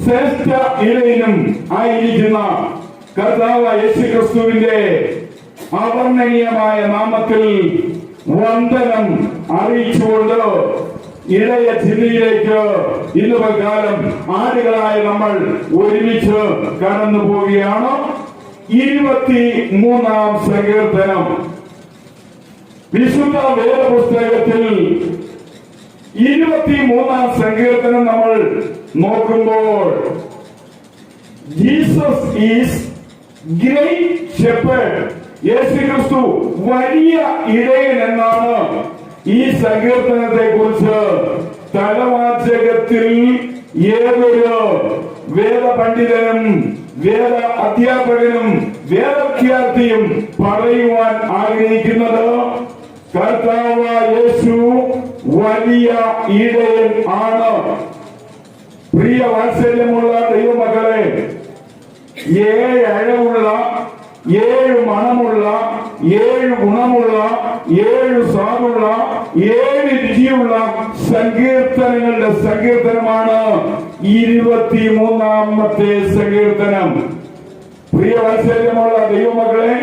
ശ്രേഷ്ഠ ഇടയനും ആയിരിക്കുന്ന കർത്താവ് യേശുക്രിസ്തുവിന്റെ അവർണ്ണനീയമായ നാമത്തിൽ വന്ദനം അറിയിച്ചുകൊണ്ട് ഇടയ ചിന്തയിലേക്ക് ഇന്ന് പ്രകാരം ആടുകളായ നമ്മൾ ഒരുമിച്ച് കടന്നു പോവുകയാണ്. 23-ാം സങ്കീർത്തനം. വിശുദ്ധ വേദപുസ്തകത്തിൽ 23-ാം സങ്കീർത്തനം നമ്മൾ നോക്കുമ്പോൾ ജീസസ് ഈസ് ഗ്രേറ്റ് ഷെപ്പേർഡ്, യേശുക്രിസ്തു വലിയ ഇടയൻ എന്നാണ് ഈ സങ്കീർത്തനത്തെ കുറിച്ച് തലവാചകത്തിൽ ഏതൊരു വേദപണ്ഡിതനും വേദ അധ്യാപകനും വേദവിദ്യാർത്ഥിയും പറയുവാൻ ആഗ്രഹിക്കുന്നത് കർത്താവ് യേശു വലിയ ഇടയൻ ആണ്. പ്രിയ വാത്സല്യമുള്ള ദൈവമക്കളെ, 7 അഴകുള്ള, 7 മണമുള്ള, 7 ഗുണമുള്ള, 7 സ്വാദുള്ള, 7 രുചിയുള്ള സങ്കീർത്തനങ്ങളുടെ സങ്കീർത്തനമാണ് 23-ാമത്തെ സങ്കീർത്തനം. പ്രിയ വാത്സല്യമുള്ള ദൈവമക്കളെ,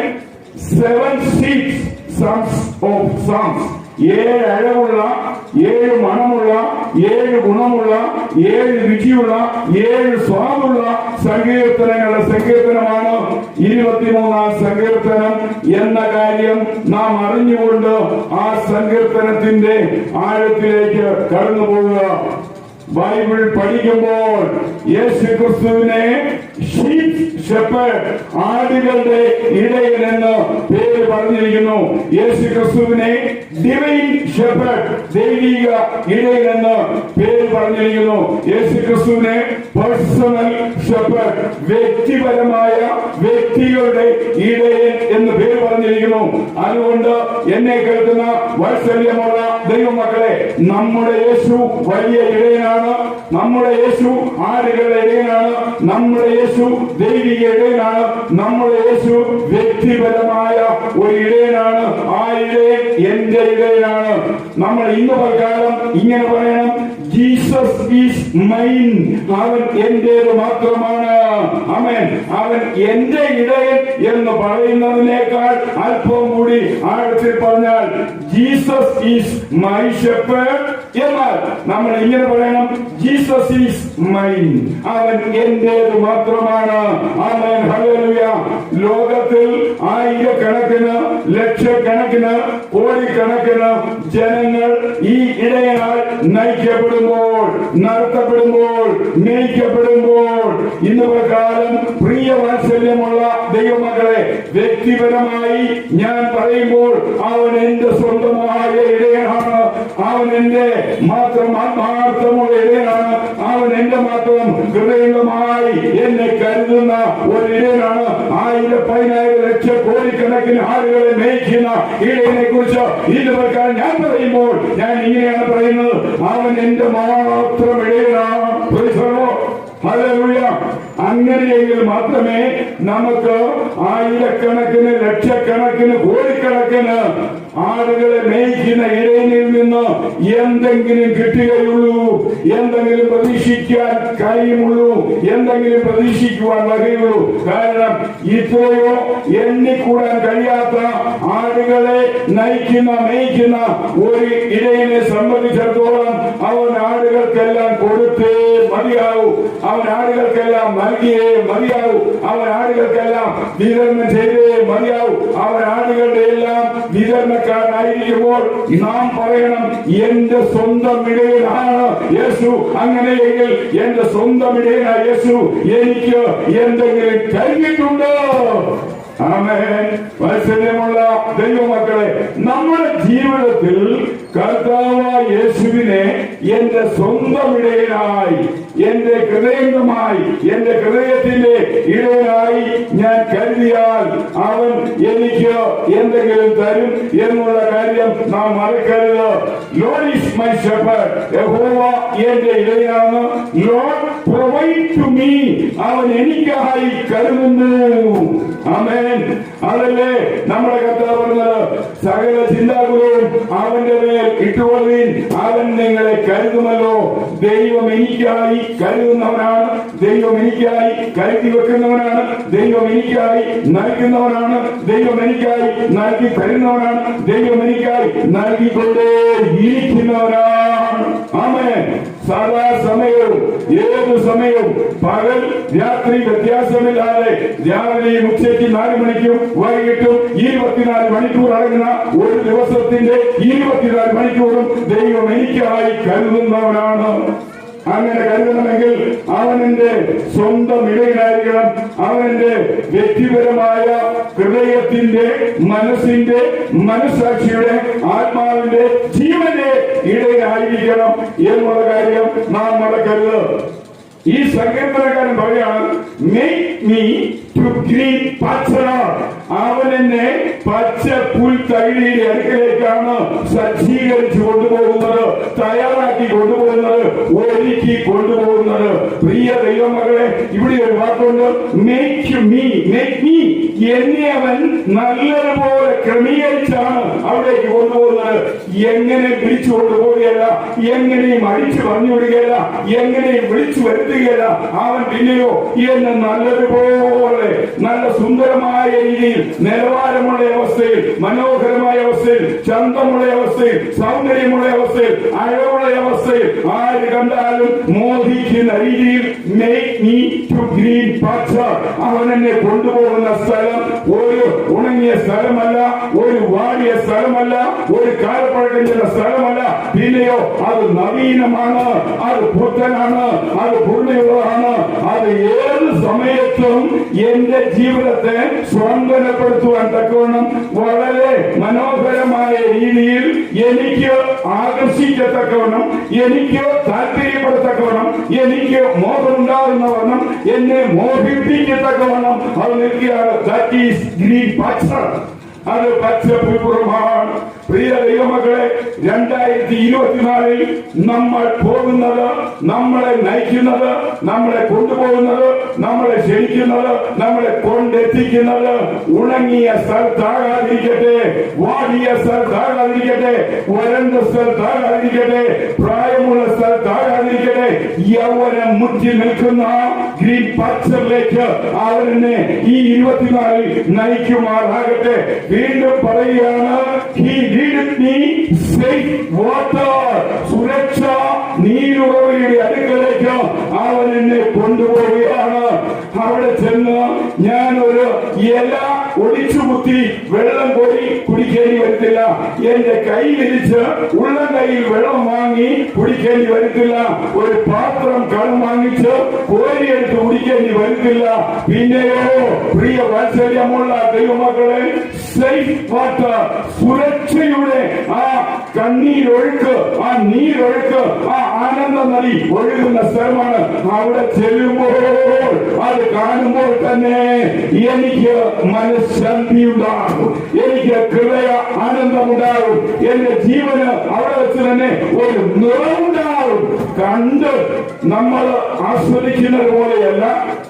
7 seats Songs of Songs. 7 അഴകുള്ള, 7 മണമുള്ള, 7 ഗുണമുള്ള, 7 രുചിയുള്ള, 7 സ്വാദുള്ള സങ്കീർത്തനങ്ങളുടെ സങ്കീർത്തനമാണ് 23-ാം സങ്കീർത്തനം എന്ന കാര്യം നാം അറിഞ്ഞുകൊണ്ട് ആ സങ്കീർത്തനത്തിന്റെ ആഴത്തിലേക്ക് കടന്നു പോവുക. ബൈബിൾ പഠിക്കുമ്പോൾ യേശുക്രിസ്തുവിനെ ഷീപ്പ് ഷെപ്പേർഡ്, ആടുകളുടെ ഇടയൻ എന്ന് പേര് പറഞ്ഞിരിക്കുന്നു. യേശുക്രിസ്തുവിനെ ഡിവൈൻ ഷെപ്പേർഡ്, ദൈവിക ഇടയൻ എന്ന് പേര് പറഞ്ഞിരിക്കുന്നു. യേശുക്രിസ്തുവിനെ പേഴ്സണൽ ഷെപ്പേർഡ്, വ്യക്തിപരമായ വ്യക്തികളുടെ ഇടയൻ എന്ന് പേര് പറഞ്ഞിരിക്കുന്നു. അതുകൊണ്ട് എന്നെ കേൾക്കുന്ന വാത്സല്യമുള്ള ദൈവമക്കളെ, നമ്മുടെ യേശു വലിയ ഇടയനാണ്. നമ്മുടെ യേശു ആടുകളുടെ ഇടയനാണ്. നമ്മുടെ യേശു ദൈവിക ഇടയനാണ്. നമ്മുടെ യേശു വ്യക്തിപരമായ ഒരു ഇടയനാണ്. ആ ഇടയൻ എന്റെ ഇടയനാണ്. നമ്മൾ ഇന്ന് പ്രകാരം ഇങ്ങനെ പറയണം, ജീസസ് ഈസ് മൈൻ. അവൻ എന്റേത് മാത്രമാണ്. ആമേൻ. അവൻ എന്റെ ഇടയൻ എന്ന് പറയുന്നതിനേക്കാൾ അല്പം കൂടി ആഴത്തിൽ പറഞ്ഞാൽ ജീസസ് ഈസ് മൈ ഷെപ്പേർഡ്. എന്നാൽ നമ്മൾ ഇങ്ങനെ പറയണം, ജീസസ് ഈസ് മൈൻ. അവൻ എന്റേത് മാത്രമാണ്. ആമേൻ. ഹല്ലേലൂയ. ലോകത്തിൽ ആയിരക്കണക്കിന്, ലക്ഷക്കണക്കിന്, കോടിക്കണക്കിന് ജനങ്ങൾ ഈ ഇടയനാൽ നയിക്കപ്പെടുമ്പോൾ, നടത്തപ്പെടുമ്പോൾ, നയിക്കപ്പെടുമ്പോൾ ഇന്ന് പ്രകാരം പ്രിയ വാത്സല്യമുള്ള ദൈവമക്കളെ, വ്യക്തിപരമായി ഞാൻ പറയുമ്പോൾ അവൻ എന്റെ സ്വന്തമായ ഇടയനാണ്. അവൻ എന്റെ മാത്രം ആത്മാർത്ഥമുള്ള ഇടയനാണ്. അവൻ എന്റെ മാത്രം ഹൃദയമായി എന്നെ കരുതുന്ന ഒരു ഇടയനാണ്. 1000, 10,000, ലക്ഷം, കോടിക്കണക്കിന് ആളുകളെ നയിക്കുന്ന ഇടയനെ കുറിച്ച് ഇത് പ്രകാരം ഞാൻ പറയുമ്പോൾ ഞാൻ ഇങ്ങനെയാണ് പറയുന്നത്, അവൻ എന്റെ മാത്രം ഇടയനാണ്. ഹല്ലേലൂയ. അങ്ങനെയെങ്കിൽ മാത്രമേ നമുക്ക് ആയിരക്കണക്കിന്, ലക്ഷക്കണക്കിന്, കോടിക്കണക്കിന് ആളുകളെ മേയ്ക്കുന്ന ഇടയനിൽ നിന്ന് എന്തെങ്കിലും കിട്ടുകയുള്ളൂ, എന്തെങ്കിലും പ്രതീക്ഷിക്കാൻ കാര്യമുള്ളൂ, എന്തെങ്കിലും പ്രതീക്ഷിക്കുവാൻ വകയുള്ളൂ. കാരണം ഇത്രയോ എണ്ണിക്കൂടാൻ കഴിയാത്ത ആളുകളെ നയിക്കുന്ന, മേയ്ക്കുന്ന ഒരു ഇടയനെ സംബന്ധിച്ചിടത്തോളം അവൻ ആളുകൾക്കെല്ലാം കൊടുത്തേ മതിയാവൂ. അവൻ ആളുകൾക്കെല്ലാം നൽകിയേ മതിയാവൂ. അവൻ ആളുകൾക്കെല്ലാം വിതരണം ചെയ്തേ മതിയാവൂ. അവൻ ആളുകളുടെ എല്ലാം വിതരണക്കാരനായിരിക്കുമ്പോൾ നാം പറയണം, എന്റെ സ്വന്തം ഇടയനാണ് യേശു. അങ്ങനെയെങ്കിൽ എന്റെ സ്വന്തം ഇടയനായ യേശു എനിക്ക് എന്തെങ്കിലും കഴിഞ്ഞിട്ടുണ്ടോ? ആമേൻ. വാത്സല്യമുള്ള ദൈവമക്കളെ, നമ്മുടെ ജീവിതത്തിൽ കർത്താവായ യേശുവിനെ എന്റെ സ്വന്തം ഇടയനായി, എന്റെ ഹൃദയമായി, എന്റെ ഹൃദയത്തിന്റെ ഇടയനായി ഞാൻ കരുതിയാൽ അവൻ എനിക്ക് എന്തെങ്കിലും തരും എന്നുള്ള കാര്യം നാം മറക്കരുത്. Lord is my shepherd. യഹോവ എന്റെ ഇടയനാണ്. Lord provide to me. അവൻ എനിക്കായി കരുതുന്നു. ആമേൻ. അതല്ലേ നമ്മുടെ കർത്താവ് പറഞ്ഞത്, സകല ചിന്താകുലവും അവന്റെ മേൽ മേൽ ഇട്ടുകൊള്ളുവിൻ, അവൻ നിങ്ങളെ കരുതുമല്ലോ. ദൈവം എനിക്കായി കരുതുന്നവനാണ്, ദൈവം എനിക്കായി കരുതി വെക്കുന്നവനാണ്, ദൈവം എനിക്കായി നൽകുന്നവനാണ്, ദൈവം എനിക്കായി നൽകി തരുന്നവനാണ്, ദൈവം എനിക്കായി നൽകിക്കൊണ്ടേ ഇരിക്കുന്നവനാണ്. ആമേൻ. സദാ സമയവും ഏതു സമയവും പകൽ രാത്രി വ്യത്യാസമില്ലാതെ രാവിലെയും ഉച്ചയ്ക്ക് 4 മണിക്കും വൈകിട്ടും 24 മണിക്കൂർ അടങ്ങുന്ന ഒരു ദിവസത്തിന്റെ 24 മണിക്കൂറും ദൈവം എനിക്കായി കരുതുന്നവനാണ്. അങ്ങനെ കരുതണമെങ്കിൽ അവനെന്റെ സ്വന്തം ഇടയിലായിരിക്കണം. അവനെന്റെ വ്യക്തിപരമായ ഹൃദയത്തിന്റെ, മനസ്സിന്റെ, മനസ്സാക്ഷിയുടെ, ആത്മാവിന്റെ, ജീവന്റെ ഇടയിലായിരിക്കണം എന്നുള്ള കാര്യം നാം മറക്കരുത്. ഈ സങ്കീർത്തനക്കാരൻ പറയാണ്, make me to green pasture. അവൻ എന്നെ പച്ച പുൽത്തകിടിയുടെ അടുക്കലേക്കാണ് സജ്ജീകരിച്ചു കൊണ്ടുപോകുന്നത്, തയ്യാറാക്കി കൊണ്ടുപോകുന്നത്, ഒരുക്കി കൊണ്ടുപോകുന്നത്. പ്രിയ ദൈവമകളെ, ഇവിടെ ഒരു വാക്കുണ്ട്, മേക്ക് മീ. മേക്ക് മീ എന്നെ അവൻ നല്ലതുപോലെ ക്രമീകരിച്ചാണ് അവിടേക്ക് കൊണ്ടുപോകുന്നത്. എങ്ങനെ വിളിച്ചു കൊണ്ടുപോവുകയല്ല, എങ്ങനെയും അടിച്ചു പറഞ്ഞു വിടുകയല്ല, എങ്ങനെയും വിളിച്ചു വരുത്തുകയല്ല. അവൻ പിന്നെയോ എന്നെ നല്ലതുപോലെ നല്ല സുന്ദരമായ രീതിയിൽ, നിലവാരമുള്ള അവസ്ഥയിൽ, മനോഹരമായ അവസ്ഥയിൽ, ചന്തമുള്ള അവസ്ഥയിൽ, സൗന്ദര്യമുള്ള അവസ്ഥയിൽ, അഴകുള്ള അവസ്ഥയിൽ, ആര് കണ്ടാലും മോഹിക്കുന്ന രീതിയിൽ make me to green pasture. അവൻ എന്നെ കൊണ്ടുപോകുന്ന സ്ഥലം ഒരു ഉണങ്ങിയ സ്ഥലമല്ല, ഒരു വാടിയ സ്ഥലമല്ല, ഒരു കാലപ്പഴക്കം ചെന്ന സ്ഥലമല്ല. പിന്നെയോ അത് നവീനമാണ്, അത് പുത്തനാണ്, അത് പൂർണ്ണയുള്ളതാണ്. അത് ഏത് സമയത്തും എന്റെ ജീവിതത്തെ സ്വാന്തനപ്പെടുത്തുവാൻ തക്കവണ്ണം വളരെ മനോഹരമായ രീതിയിൽ എനിക്ക് ആകർഷിക്കത്തക്കവണ്ണം, എനിക്ക് താല്പര്യപ്പെടത്തക്കവണ്ണം, എനിക്ക് മോഹമുണ്ടാകുന്നവണ്ണം, എന്നെ മോഹിപ്പിക്കത്തക്കവണ്ണം അത് നിൽക്കുകയാണ്. That is green pastor. അത് പച്ച പുൽപ്പുറമാണ്. പ്രിയ ദൈവമക്കളെ, 2024 നമ്മൾ പോകുന്നത്, നമ്മളെ നയിക്കുന്നത്, നമ്മളെ കൊണ്ടുപോകുന്നത്, നമ്മളെ ക്ഷണിക്കുന്നത്, നമ്മളെ കൊണ്ടെത്തിക്കുന്നത് ഉണങ്ങിയ സ്ഥലത്താകാതിരിക്കട്ടെ, വാടിയ സ്ഥലത്താകാതിരിക്കട്ടെ, വരണ്ട സ്ഥലത്താകാതിരിക്കട്ടെ, പ്രായമുള്ള സ്ഥലത്താകാതിരിക്കട്ടെ. യൗവനം മുറ്റി നിൽക്കുന്ന ഗ്രീൻ പാസ്റ്ററിലേക്ക് അവനെ ഈ 24 നയിക്കുമാറാകട്ടെ. വീണ്ടും പറയുകയാണ്, he leadeth me safe water. സുരക്ഷ നീരുറവയുടെ അടുക്കലേക്ക് അവൻ എന്നെ കൊണ്ടുപോവുകയാണ്. അവിടെ ചെന്ന് ഞാൻ ഒരു ഇല ഒടിച്ചുകുത്തി വെള്ളം കോരി കുടിക്കേണ്ടി വരത്തില്ല. എന്റെ കൈ വിരിച്ച് ഉള്ളം കൈയിൽ വെള്ളം വാങ്ങി കുടിക്കേണ്ടി വരത്തില്ല. ഒരു പാത്രം കടം വാങ്ങിച്ച് കോരിയെടുത്ത് കുടിക്കേണ്ടി വരത്തില്ല. പിന്നെയോ പ്രിയ വാത്സല്യമുള്ള ദൈവമക്കളെ, സേഫ് വാട്ടർ, സുരക്ഷയുടെ ആ കണ്ണീരൊഴുക്ക്, ആ നീരൊഴുക്ക്, ആ ആനന്ദ നദി ഒഴുകുന്ന സ്ഥലമാണ്. അവിടെ ചെല്ലുമ്പോൾ, അത് കാണുമ്പോൾ തന്നെ എനിക്ക് മനഃശാന്തി ഉണ്ടാകും, എനിക്ക് ഹൃദയ ആനന്ദമുണ്ടാകും, എന്റെ ജീവന് അവിടെ വെച്ച് തന്നെ ഒരു നിറവുണ്ടാകും. കണ്ട് നമ്മൾ ആസ്വദിക്കുന്നത് പോലെയല്ല,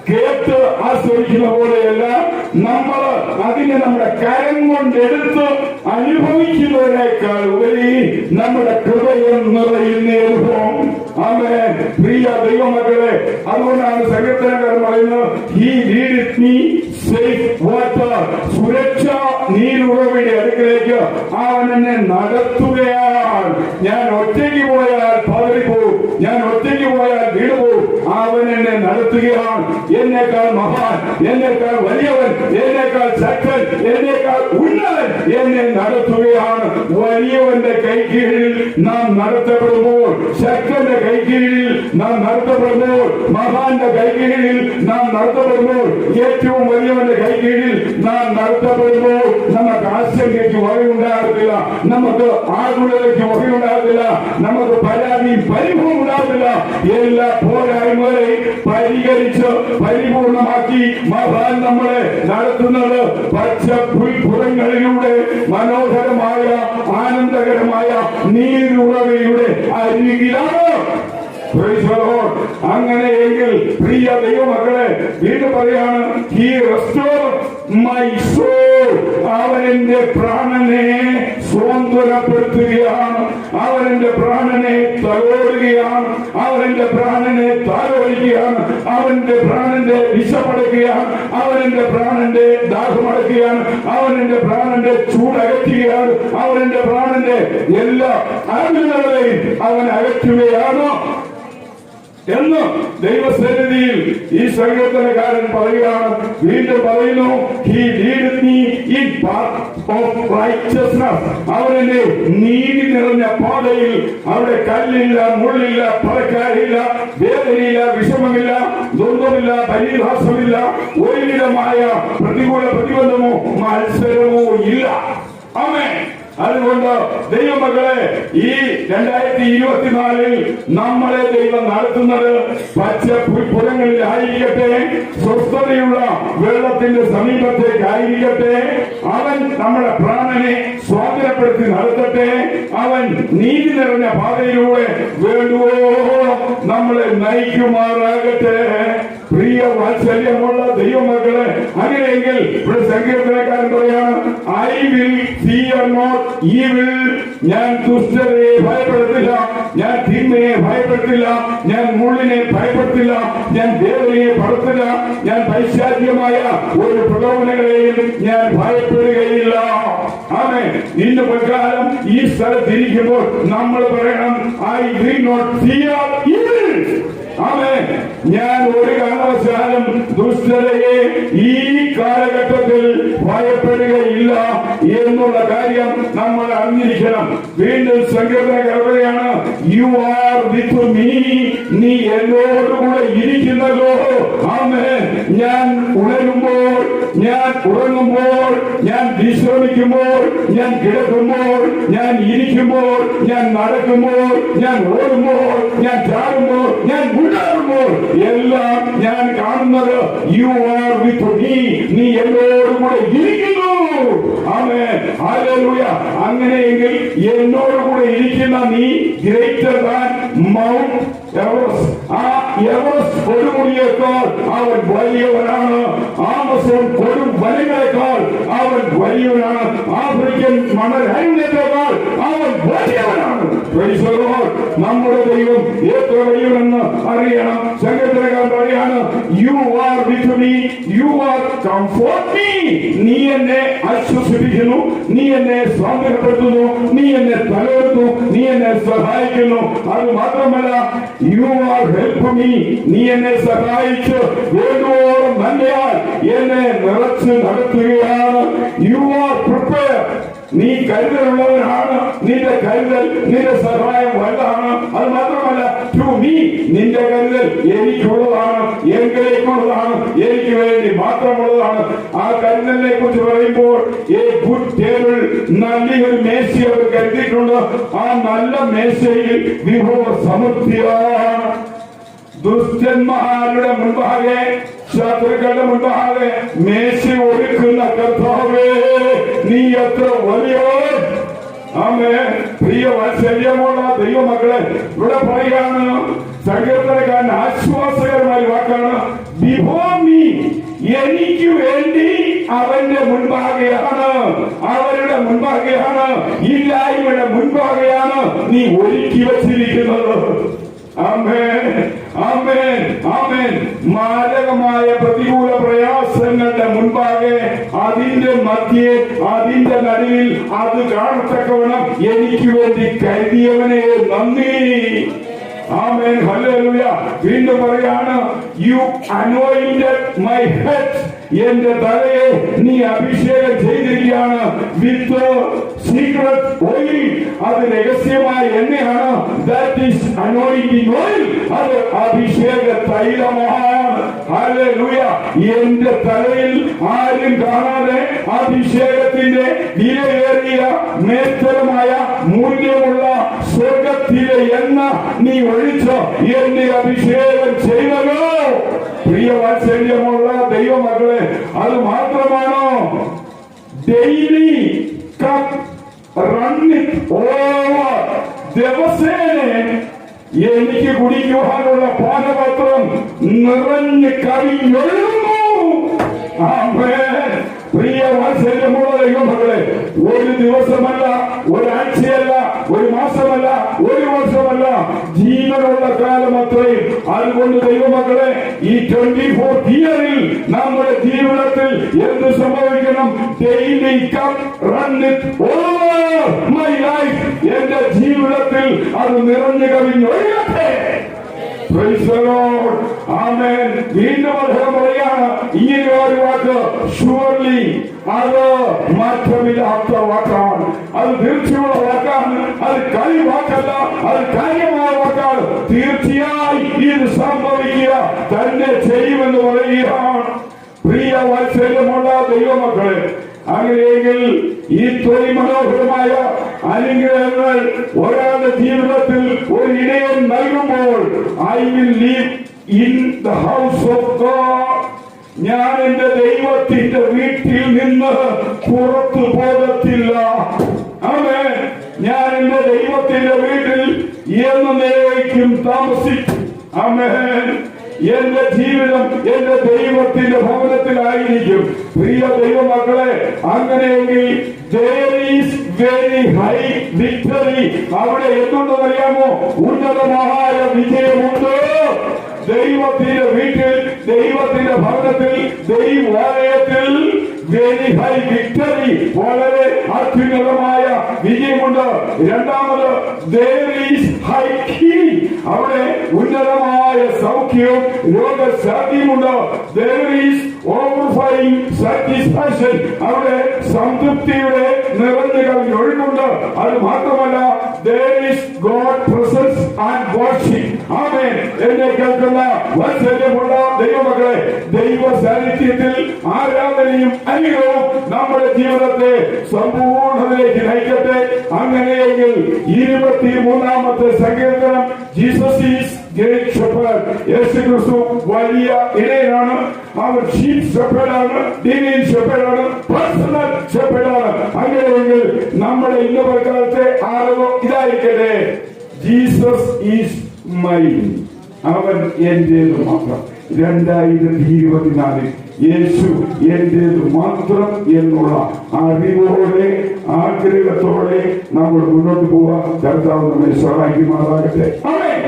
കേട്ട് ആസ്വദിക്കുന്ന പോലെയല്ല, നമ്മൾ അതിനെ നമ്മുടെ കരം കൊണ്ടെടുത്ത് അനുഭവിക്കുന്നതിനേക്കാൾ ഉപരി നമ്മുടെ ഹൃദയം നിറയുന്ന അനുഭവം. ആമേൻ. പ്രിയ ദൈവമക്കളെ, അതുകൊണ്ടാണ് സങ്കീർത്തനക്കാരൻ പറയുന്നത്, he leadeth me safe water. സുരക്ഷ നീരുറവയുടെ അടുക്കലേക്ക് അവൻ എന്നെ നടത്തുകയാണ്. ഞാൻ ഒറ്റയ്ക്ക് പോയാൽ പതറിപ്പോകും, ഞാൻ ഒറ്റയ്ക്ക് പോയാൽ വീണുപോകും. അവൻ എന്നെ നടത്തുകയാണ്. എന്നേക്കാൾ മഹാൻ, എന്നേക്കാൾ വലിയവൻ, എന്നേക്കാൾ ശക്തൻ, എന്നേക്കാൾ ഉന്നതൻ എന്നെ നടത്തുകയാണ്. വലിയവന്റെ കൈകീഴിൽ നാം നടത്തപ്പെടുമ്പോൾ, ശക്തന്റെ കൈകീഴിൽ നാം നടത്തപ്പെടുമ്പോൾ, മഹാന്റെ കൈകീഴിൽ നാം നടത്തപ്പെടുമ്പോൾ, ഏറ്റവും വലിയവന്റെ കൈകീഴിൽ നാം നടത്തപ്പെടുമ്പോൾ നമുക്ക് ആശങ്കയ്ക്ക് വകയുണ്ടാകത്തില്ല, നമുക്ക് ആകുലതയ്ക്ക് വകയുണ്ടാകത്തില്ല, നമുക്ക് പരാതിയും പരിഭവം ഉണ്ടാകത്തില്ല. എല്ലാ പോരായ്മകളെയും പരിഹരിച്ച് പരിപൂർണമാക്കി മഹാൻ നമ്മളെ നടത്തുന്നത് പച്ച പുൽപ്പുറങ്ങളിലൂടെ മനോഹരമായ ആനന്ദകരമായ നീരുറവയുടെ അരികിലാണ്. അങ്ങനെയെങ്കിൽ പ്രിയ ദൈവമക്കളെ, വീണ്ടും പറയാണ്, he restored my soul. അവൻ എന്റെ പ്രാണനെ സ്വാതന്ത്ര്യപ്പെടുത്തുകയാണ്. അവൻ എന്റെ പ്രാണനെ തലോടുകയാണ്. അവൻ എന്റെ പ്രാണനെ താലോലിക്കുകയാണ്. അവന്റെ പ്രാണന്റെ വിശപ്പടക്കുകയാണ്. അവൻ എന്റെ പ്രാണന്റെ ദാഹമടക്കുകയാണ്. അവൻ എന്റെ പ്രാണന്റെ ചൂടകറ്റുകയാണ്. അവൻ എന്റെ പ്രാണന്റെ എല്ലാ ആഗ്രഹങ്ങളെയും അവൻ അകറ്റുകയാണ് എന്ന് ദൈവസന്നിധിയിൽ ഈ സങ്കീർത്തനക്കാരൻ പറയുകയാണ്. വീണ്ടും പറയുന്നു, he leadeth me in path of righteousness. അവനെ നീതി നിറഞ്ഞ പാതയിൽ, അവിടെ കല്ലില്ല, മുള്ളില്ല, പറക്കാരില്ല, വേദനയില്ല, വിഷമമില്ല, ദ്വന്ദ്വമില്ല, പരിഹാസമില്ല, ഒരുവിധമായ പ്രതികൂല പ്രതിബന്ധമോ മത്സരമോ ഇല്ല. ആമേൻ. അതുകൊണ്ട് ദൈവമക്കളെ, ഈ 2024 നമ്മളെ ദൈവം നടത്തുന്നത് പച്ച പുൽപ്പുറങ്ങളിലായിരിക്കട്ടെ, സ്വസ്ഥതയുള്ള വെള്ളത്തിന്റെ സമീപത്തേക്കായിരിക്കട്ടെ. അവൻ നമ്മുടെ പ്രാണനെ സ്വാതന്ത്ര്യപ്പെടുത്തി നടത്തട്ടെ. അവൻ നീതി നിറഞ്ഞ പാതയിലൂടെ വേണ്ടുവോളം നമ്മളെ നയിക്കുമാറാകട്ടെ. പ്രിയ വാത്സല്യമുള്ള ദൈവമക്കളെ, അങ്ങനെയെങ്കിൽ ഇവിടെ സങ്കീർത്തനക്കാരൻ പറയാണ്, I will fear not evil. ഞാൻ ദുഷ്ടതയെ ഭയപ്പെടുത്തില്ല, ഞാൻ തിന്മയെ ഭയപ്പെടുത്തില്ല, ഞാൻ മുള്ളിനെ ഭയപ്പെടുത്തില്ല, ഞാൻ വേദനയെ ഭയപ്പെടില്ല, ഞാൻ പൈശാചികമായ ഒരു പ്രലോഭനങ്ങളെയും ഞാൻ ഭയപ്പെടുകയില്ല. ആമേൻ. ഇന്ന് പ്രകാരം ഈ സ്ഥലത്തിരിക്കുമ്പോൾ നമ്മൾ പറയണം, I will not fear evil. ആമേൻ. ഞാൻ ഒരു കാരണവശാലും ദുഷ്ടതയെ ഈ കാലഘട്ടത്തിൽ ഭയപ്പെടുകയില്ല എന്നുള്ള കാര്യം നമ്മൾ അറിഞ്ഞിരിക്കണം. വീണ്ടും സങ്കീർത്തനക്കാരനാണ്, യു ആർ വിത്ത് മീ. നീ എന്നോടുകൂടെ ഇരിക്കുന്നല്ലോ. ആമേൻ. ഞാൻ ഉണരുമ്പോൾ, ഞാൻ ഉറങ്ങുമ്പോൾ, ഞാൻ വിശ്രമിക്കുമ്പോൾ, ഞാൻ കിടക്കുമ്പോൾ, ഞാൻ ഇരിക്കുമ്പോൾ, ഞാൻ നടക്കുമ്പോൾ, ഞാൻ ഓടുമ്പോൾ, ഞാൻ ചാടുമ്പോൾ, ഞാൻ ഉണ്ടാകുമ്പോൾ എല്ലാം ഞാൻ കാണുന്നത് യു ആർ വിത്ത് മീ. നീ എന്നോടുകൂടെ ഇരിക്കുന്നു. ആമേൻ. ഹല്ലേലൂയ. അങ്ങനെയെങ്കിൽ എന്നോടുകൂടെ ഇരിക്കുന്ന നീ ഗ്രേറ്റർ ദാൻ മൗണ്ട് എവറസ്റ്റ്. ആ എവറസ്റ്റ് കൊടുമുടിയേക്കാൾ അവൻ വലിയവനാണ്. ആമസോൺ കൊടും വനങ്ങളെക്കാൾ അവൻ വലിയവനാണ്. ആഫ്രിക്കൻ മണലരണ്യത്തെക്കാൾ അവൻ വലിയവനാണ്. നമ്മുടെ ദൈവം എത്ര വലിയവനെന്ന് അറിയണം. സങ്കീർത്തനക്കാരൻ പറയാണ്, you are with me, you are comfort me. നീ എന്നെ ആശ്വസിപ്പിക്കുന്നു, നീ എന്നെ സ്വാതന്ത്ര്യപ്പെടുത്തുന്നു, നീ എന്നെ തലോടുന്നു, നീ എന്നെ സഹായിക്കുന്നു. അത് മാത്രമല്ല, യു ആർ ഹെൽപ്പ് മീ. നീ എന്നെ സഹായിച്ച് വേണ്ടുവോളം നന്മയാൽ എന്നെ നിറച്ച് നടത്തുകയാണ്. You are prepare. നീ കരുതലുള്ളവനാണ്. നിന്റെ കരുതൽ, നിന്റെ സഹായം വലുതാണ്. അത് മാത്രമല്ല, ടു മീ, നിന്റെ കരുതൽ എനിക്കുള്ളതാണ്, എങ്കിലേക്കുള്ളതാണ്, എനിക്ക് വേണ്ടി മാത്രമുള്ളതാണ്. ആ കരുതലിനെ കുറിച്ച് പറയുമ്പോൾ, എ ഗുഡ് ടേബിൾ, നല്ലൊരു മേശ അവർ കരുതിയിട്ടുണ്ട്. ആ നല്ല മേശയിൽ വിഭവ സമൃദ്ധിയാണ്. ദുഷ്ടന്മാരുടെ മുൻപാകെ, ശത്രുക്കളുടെ മുൻപാകെ മേശ ഒരുക്കുന്ന കർത്താവേ, നീ എത്ര വലിയവൻ. ആമേൻ. പ്രിയ വാത്സല്യമുള്ള ദൈവമക്കളെ, ഇവിടെ പറയാണ് സങ്കീർത്തനക്കാരൻ ആശ്വാസകരമായ വാക്കാണ്, ബിഫോർ മീ. എനിക്ക് വേണ്ടി അവന്റെ മുൻപാകെയാണ്, അവരുടെ മുൻപാകെയാണ്, ഇല്ലായ്മയുടെ മുൻപാകെയാണ് നീ ഒരുക്കി വച്ചിരിക്കുന്നത്. ആമേൻ. ആമേൻ. ആമേൻ. മാരകമായ പ്രതികൂല പ്രയാസങ്ങളുടെ മുൻപാകെ, അതിന്റെ മധ്യേ, അതിന്റെ നടുവിൽ അത് കാണത്തക്കവണ്ണം എനിക്ക് വേണ്ടി കരുതിയവനെ നന്ദി. ആമേൻ. ഹല്ലേലൂയ. വീണ്ടും പറയാണ്, യു അനോയിന്റഡ് മൈ ഹെഡ്. എന്റെ തലയെ നീ അഭിഷേകം ചെയ്തിരിക്കുകയാണ്. വിത്ത് സീക്രട്ട് ഓയിൽ. അത് രഹസ്യമായ എണ്ണയാണ്. That is anointing oil. അത് അഭിഷേക തൈലമാണ്. ഹല്ലേലൂയ. എന്റെ തലയിൽ ആരും കാണാതെ അഭിഷേകത്തിന്റെ വിലയേറിയ മേത്തരമായ മൂല്യമുള്ള സ്വർഗത്തിലെ എണ്ണ നീ ഒഴിച്ച് എന്നെ അഭിഷേകം ചെയ്തല്ലോ. പ്രിയ വാത്സല്യമുള്ള ദൈവമക്കളെ, അത് മാത്രമാണോ? ഡെയിലി ദിവസേന എനിക്ക് കുടിക്കുവാനുള്ള പാനപാത്രം നിറഞ്ഞ് കവിഞ്ഞൊഴുകുന്നു. ആമേൻ. പ്രിയ വാത്സല്യമുള്ള ദൈവമക്കളെ, ഒരു ദിവസമല്ല, ഒരാഴ്ചയല്ല, ഒരു മാസമല്ല, ഒരു വർഷമല്ല, ജീവനുള്ള കാലം അത്രയും. അതുകൊണ്ട് ദൈവമക്കളെ, ഈ 24th ഇയറിൽ നമ്മുടെ ജീവിതത്തിൽ എന്ത് സംഭവിക്കണം? Daily come run it over my life. എന്റെ ജീവിതത്തിൽ അത് നിറഞ്ഞു കവിഞ്ഞൊഴുകട്ടെ. വീണ്ടും അദ്ദേഹം പറയാണ് ഇങ്ങനെ ഒരു വാക്ക്, ഷുവർലി, അത് മാറ്റമില്ലാത്ത വാക്കാണ്, അത് തീർച്ചയുള്ള വാക്കാണ്, അത് കളി വാക്കല്ല, അത് കാര്യമായ വാക്കാണ്. തീർച്ചയായി ഇത് സംഭവിക്കുക തന്നെ ചെയ്യുമെന്ന് പറയുകയാണ്. പ്രിയ വാത്സല്യമുള്ള ദൈവമക്കളെ, അങ്ങനെയെങ്കിൽ ഈ തൊഴിൽ മനോഹരമായ അനുഗ്രഹങ്ങൾ ഒരാളുടെ ജീവിതത്തിൽ ഒരു ഇടയൻ നൽകുമ്പോൾ, I will leave in the house of God, ഞാൻ എന്റെ ദൈവത്തിന്റെ വീട്ടിൽ നിന്ന് പുറത്തു പോകത്തില്ല. ആമേൻ. ഞാൻ എന്റെ ദൈവത്തിന്റെ വീട്ടിൽ എന്നേക്കും താമസിക്കും. ആമേൻ. എന്റെ ജീവിതം എന്റെ ദൈവത്തിന്റെ ഭവനത്തിലായിരിക്കും. പ്രിയ ദൈവമക്കളെ, അങ്ങനെയെങ്കിൽ there is very high victory. അവിടെ എന്തുണ്ടെന്നറിയാമോ? ഉന്നതമായ വിജയമുണ്ട്. ദൈവത്തിന്റെ വീട്ടിൽ, ദൈവത്തിന്റെ ഭവനത്തിൽ, ദൈവാലയത്തിൽ വെരി ഹൈ വിക്ടറി, വളരെ അത്യുന്നതമായ വിജയമുണ്ട്. രണ്ടാമത്, there is high healing. അവിടെ ഉന്നതമായ സൗഖ്യവും രോഗശാന്തിയുമുണ്ട്. there is overflowing satisfaction. അവിടെ സംതൃപ്തിയുടെ നിറഞ്ഞു കവിഞ്ഞൊഴുകുണ്ട്. അത് മാത്രമല്ല, there is God presence and worship. ആമേൻ. എന്നെ കേൾക്കുന്ന വാത്സല്യമുള്ള ദൈവമക്കളെ, ദൈവ സാന്നിധ്യത്തിൽ ആരാധനയും അനുഗ്രഹവും നമ്മുടെ ജീവിതത്തെ സമ്പൂർണ്ണതയിലേക്ക് നയിക്കട്ടെ. അങ്ങനെയെങ്കിൽ 23-ാമത്തെ സങ്കീർത്തനം, ജീസസ് ഈസ് ഗ്രേറ്റ് ഷെപ്പേർഡ്. യേശു ക്രിസ്തു വലിയ ഇടയനാണ്. അവർ ചീഫ് ഷെപ്പേർഡാണ്, ഡിവൈൻ ഷെപ്പേർഡാണ്, പേഴ്സണൽ ഷെപ്പേർഡാണ്. അങ്ങനെയെങ്കിൽ നമ്മുടെ ഇന്നത്തെ കാലത്തെ അറിവ് ഇതായിരിക്കട്ടെ, ജീസസ് ഈസ് മൈൻ, അവൻ എന്റേത് മാത്രം. 2024 യേശു എന്റേത് മാത്രം എന്നുള്ള അറിവോടെ ആഗ്രഹത്തോടെ നമ്മൾ മുന്നോട്ട് പോവാൻ കർത്താവ് നമ്മെ സഹായിക്കുമാറാകട്ടെ. ആമേൻ.